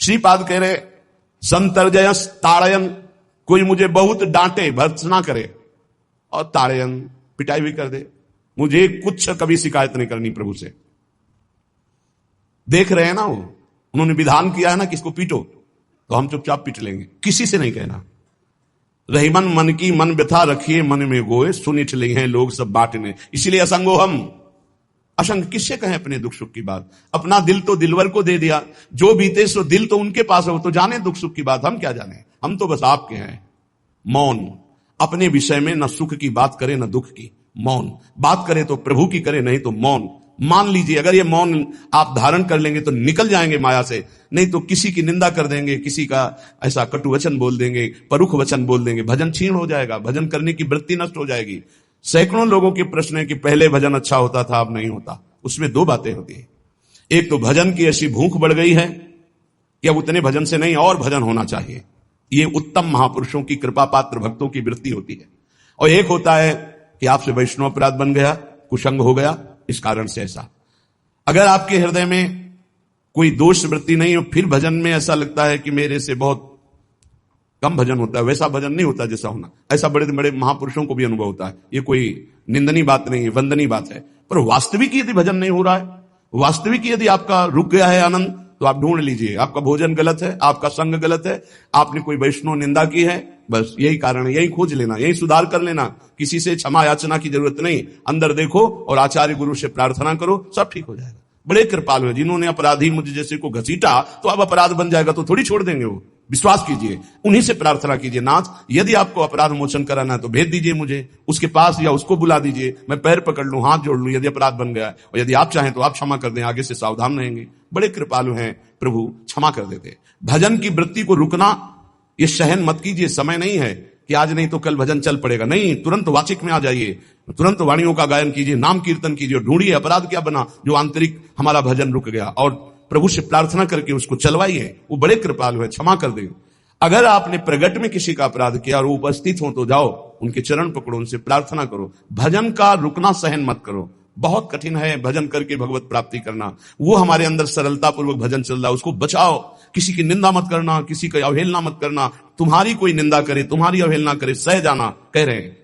श्रीपाद कह रहे संतर्जयस ताड़यन, कोई मुझे बहुत डांटे, भर्त्सना करे और ताड़यन, पिटाई भी कर दे, मुझे कुछ कभी शिकायत नहीं करनी प्रभु से। देख रहे हैं ना, वो उन्होंने विधान किया है ना, किसको पीटो, तो हम चुपचाप पीट लेंगे, किसी से नहीं कहना। रहीमन मन की मन व्यथा रखिए, मन में गोए, सुनिठ ले हैं लोग सब बांटने। इसीलिए असंगो हम, असंग किससे कहें अपने दुख सुख की बात। अपना दिल तो दिलवर को दे दिया, जो बीते सो दिल तो उनके पास है, वो तो जाने दुख सुख की बात, हम क्या जाने, हम तो बस आपके हैं। मौन, अपने विषय में न सुख की बात करे न दुख की, मौन। बात करे तो प्रभु की करे, नहीं तो मौन। मान लीजिए अगर ये मौन आप धारण कर लेंगे तो निकल जाएंगे माया से, नहीं तो किसी की निंदा कर देंगे, किसी का ऐसा कटु वचन बोल देंगे, परुख वचन बोल देंगे, भजन छीण हो जाएगा, भजन करने की वृत्ति नष्ट हो जाएगी। सैकड़ों लोगों के प्रश्न है कि पहले भजन अच्छा होता था, अब नहीं होता। उसमें दो बातें होती है, एक तो भजन की ऐसी भूख बढ़ गई है कि अब उतने भजन से नहीं और भजन होना चाहिए, ये उत्तम महापुरुषों की कृपा पात्र भक्तों की वृत्ति होती है। और एक होता है कि आपसे वैष्णव अपराध बन गया, कुसंग हो गया, इस कारण से ऐसा। अगर आपके हृदय में कोई दोष वृत्ति नहीं हो, फिर भजन में ऐसा लगता है कि मेरे से बहुत कम भजन होता है, वैसा भजन नहीं होता जैसा होना। ऐसा बड़े बड़े महापुरुषों को भी अनुभव होता है, ये कोई निंदनीय बात नहीं है, वंदनीय बात है। पर वास्तविक यदि भजन नहीं हो रहा है, वास्तविक यदि आपका रुक गया है आनंद, तो आप ढूंढ लीजिए, आपका भोजन गलत है, आपका संग गलत है, आपने कोई वैष्णव निंदा की है, बस यही कारण है, यही खोज लेना, यही सुधार कर लेना। किसी से क्षमा याचना की जरूरत नहीं, अंदर देखो और आचार्य गुरु से प्रार्थना करो, सब ठीक हो जाएगा। बड़े कृपालु है, जिन्होंने अपराधी मुझे जैसे को घसीटा तो अब अपराध बन जाएगा तो थोड़ी छोड़ देंगे वो, विश्वास कीजिए, उन्हीं से प्रार्थना कीजिए, नाथ यदि आपको अपराध मोचन कराना है तो भेज दीजिए मुझे उसके पास, या उसको बुला दीजिए, मैं पैर पकड़ लूं, हाथ जोड़ लूं, यदि अपराध बन गया, और यदि आप चाहें तो आप क्षमा कर दें, आगे से सावधान रहेंगे। बड़े कृपालु हैं प्रभु, क्षमा कर देते। भजन की वृत्ति को रुकना, ये सहन मत कीजिए, समय नहीं है कि आज नहीं तो कल भजन चल पड़ेगा, नहीं, तुरंत वाचिक में आ जाइए, तुरंत वाणियों का गायन कीजिए, नाम कीर्तन कीजिए, ढूंढिए अपराध क्या बना जो आंतरिक हमारा भजन रुक गया, और प्रभु से प्रार्थना करके उसको चलवाइए, वो बड़े कृपालु है, क्षमा कर देंगे। अगर आपने प्रगट में किसी का अपराध किया और वो उपस्थित हो तो जाओ, उनके चरण पकड़ो, उनसे प्रार्थना करो। भजन का रुकना सहन मत करो, बहुत कठिन है भजन करके भगवत प्राप्ति करना। वो हमारे अंदर सरलता पूर्वक भजन चल रहा है, उसको बचाओ। किसी की निंदा मत करना, किसी की अवहेलना मत करना, तुम्हारी कोई निंदा करे, तुम्हारी अवहेलना करे, सह जाना, कह रहे हैं।